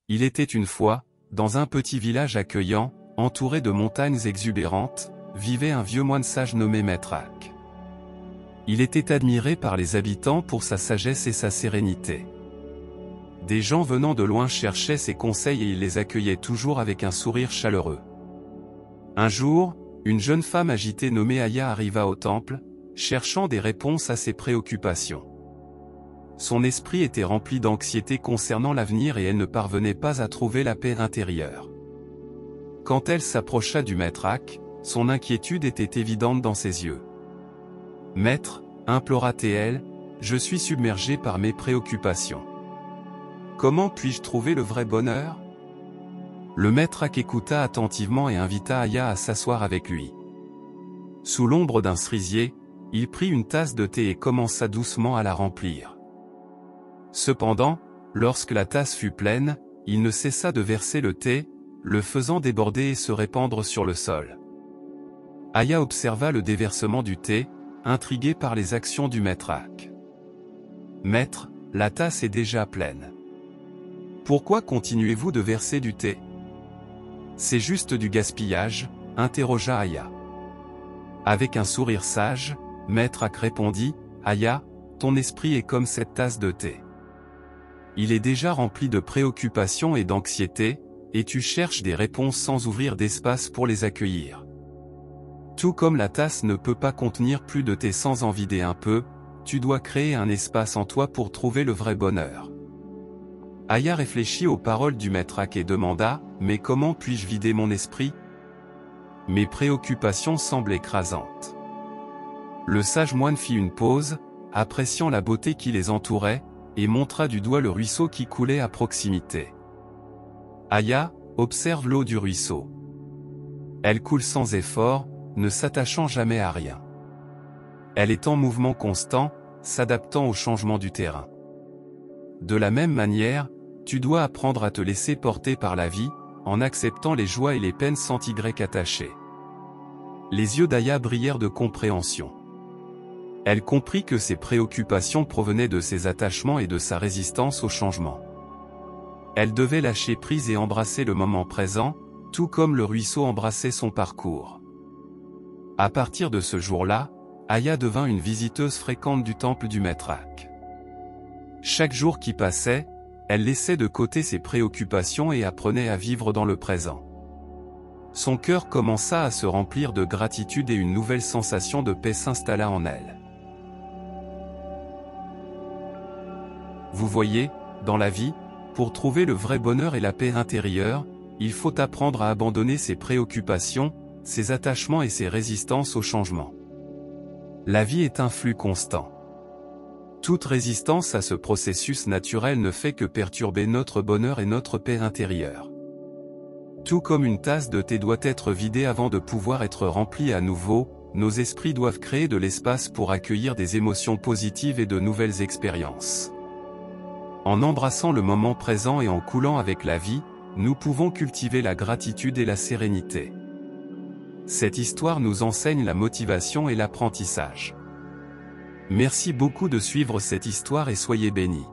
Il était une fois, dans un petit village accueillant, entouré de montagnes exubérantes, vivait un vieux moine sage nommé Maître Hak. Il était admiré par les habitants pour sa sagesse et sa sérénité. Des gens venant de loin cherchaient ses conseils et il les accueillait toujours avec un sourire chaleureux. Un jour, une jeune femme agitée nommée Aya arriva au temple, cherchant des réponses à ses préoccupations. Son esprit était rempli d'anxiété concernant l'avenir et elle ne parvenait pas à trouver la paix intérieure. Quand elle s'approcha du Maître Hak, son inquiétude était évidente dans ses yeux. « Maître, implora-t-elle, je suis submergée par mes préoccupations. Comment puis-je trouver le vrai bonheur ?» Le Maître Hak écouta attentivement et invita Aya à s'asseoir avec lui. Sous l'ombre d'un cerisier, il prit une tasse de thé et commença doucement à la remplir. Cependant, lorsque la tasse fut pleine, il ne cessa de verser le thé, le faisant déborder et se répandre sur le sol. Aya observa le déversement du thé, intriguée par les actions du Maître Hak. « Maître, la tasse est déjà pleine. Pourquoi continuez-vous de verser du thé ? C'est juste du gaspillage, interrogea Aya. Avec un sourire sage, Maître Hak répondit, « Aya, ton esprit est comme cette tasse de thé. Il est déjà rempli de préoccupations et d'anxiété, et tu cherches des réponses sans ouvrir d'espace pour les accueillir. Tout comme la tasse ne peut pas contenir plus de thé sans en vider un peu, tu dois créer un espace en toi pour trouver le vrai bonheur. » Aya réfléchit aux paroles du Maître Hak et demanda, « Mais comment puis-je vider mon esprit ? Mes préoccupations semblent écrasantes. » Le sage moine fit une pause, appréciant la beauté qui les entourait, et montra du doigt le ruisseau qui coulait à proximité. « Aya, observe l'eau du ruisseau. Elle coule sans effort, ne s'attachant jamais à rien. Elle est en mouvement constant, s'adaptant aux changements du terrain. De la même manière, tu dois apprendre à te laisser porter par la vie, en acceptant les joies et les peines sans Y attachées. » Les yeux d'Aya brillèrent de compréhension. Elle comprit que ses préoccupations provenaient de ses attachements et de sa résistance au changement. Elle devait lâcher prise et embrasser le moment présent, tout comme le ruisseau embrassait son parcours. À partir de ce jour-là, Aya devint une visiteuse fréquente du temple du Maître Hak. Chaque jour qui passait, elle laissait de côté ses préoccupations et apprenait à vivre dans le présent. Son cœur commença à se remplir de gratitude et une nouvelle sensation de paix s'installa en elle. Vous voyez, dans la vie, pour trouver le vrai bonheur et la paix intérieure, il faut apprendre à abandonner ses préoccupations, ses attachements et ses résistances au changement. La vie est un flux constant. Toute résistance à ce processus naturel ne fait que perturber notre bonheur et notre paix intérieure. Tout comme une tasse de thé doit être vidée avant de pouvoir être remplie à nouveau, nos esprits doivent créer de l'espace pour accueillir des émotions positives et de nouvelles expériences. En embrassant le moment présent et en coulant avec la vie, nous pouvons cultiver la gratitude et la sérénité. Cette histoire nous enseigne la motivation et l'apprentissage. Merci beaucoup de suivre cette histoire et soyez bénis.